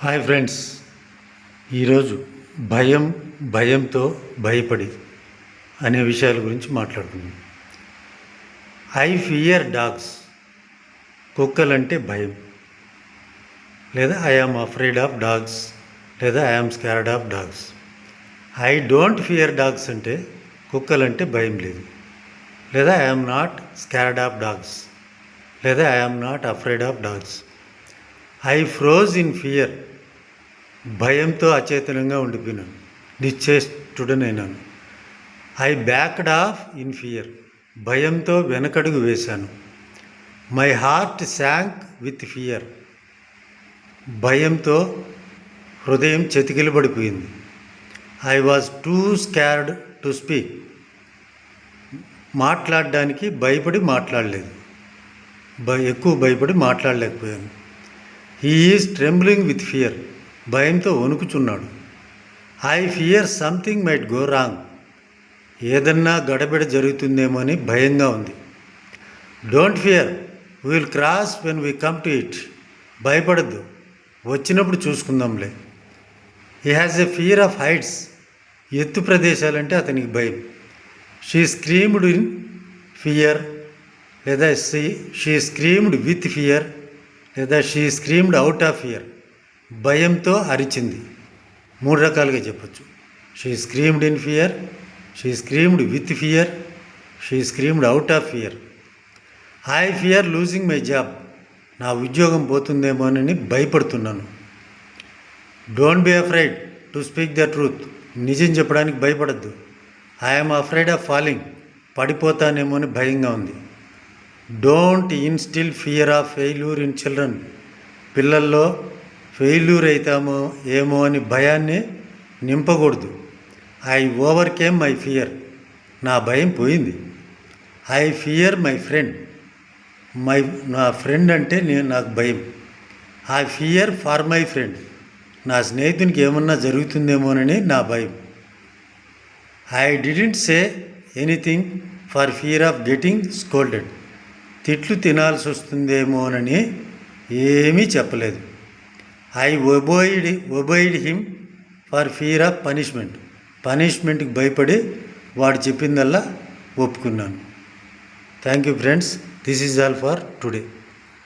Hi friends, ఈరోజు భయం, భయంతో భయపడి అనే విషయాల గురించి మాట్లాడుకుందాం. ఐ ఫియర్ డాగ్స్, కుక్కలంటే భయం, లేదా I am afraid of dogs, లేదా I am scared of dogs. I don't fear dogs అంటే కుక్కలంటే భయం లేదు, లేదా I am not scared of dogs, లేదా I am not afraid of dogs. I froze in fear, భయంతో అచేతనంగా ఉండిపోయినాను, నిశ్చేష్టుడనైనాను. I backed off in fear, భయంతో వెనకడుగు వేశాను. My heart sank with fear, భయంతో హృదయం చతికిలబడిపోయింది. I was too scared to speak, మాట్లాడడానికి భయపడి మాట్లాడలేదు, ఎక్కువ భయపడి మాట్లాడలేకపోయాను. He is trembling with fear, భయంతో వణుకుచున్నాడు. I fear something might go wrong, ఏదన్నా గడబిడ జరుగుతుందేమో అని భయంగా ఉంది. Don't fear, will cross when we come to it, భయపడద్దు, వచ్చినప్పుడు చూసుకుందాంలే. He has a fear of heights, ఎత్తు ప్రదేశాలంటే అతనికి భయం. షీ స్క్రీమ్డ్ ఇన్ ఫియర్, లేదా షీ స్క్రీమ్డ్ విత్ ఫియర్, లేదా she screamed out of fear, భయంతో అరిచింది. 3 రకాలుగా చెప్పచ్చు. She screamed in fear, she screamed with fear, she screamed out of fear. I fear losing my job, నా ఉద్యోగం పోతుందేమోనని భయపడుతున్నాను. Don't be afraid to speak the truth, నిజం చెప్పడానికి భయపడద్దు. ఐఎమ్ అఫ్రైడ్ ఆఫ్ ఫాలింగ్, పడిపోతానేమో అని భయంగా ఉంది. Don't instil fear of failure in children, పిల్లల్లో ఫెయిల్యూర్ అవుతామో ఏమో అని భయాన్ని నింపకూడదు. ఐ ఓవర్కేమ్ మై ఫియర్, నా భయం పోయింది. ఐ ఫియర్ మై ఫ్రెండ్, నా ఫ్రెండ్ అంటే నాకు భయం. I fear for my friend, నా స్నేహితునికి ఏమన్నా జరుగుతుందేమోనని నా భయం. I didn't say anything for fear of getting scolded, తిట్లు తినాల్సి వస్తుందేమోనని ఏమీ చెప్పలేదు. I obeyed him for fear of punishment, పనిష్మెంట్కి భయపడి వాడు చెప్పిందల్లా ఒప్పుకున్నాను. Thank you friends, this is all for today.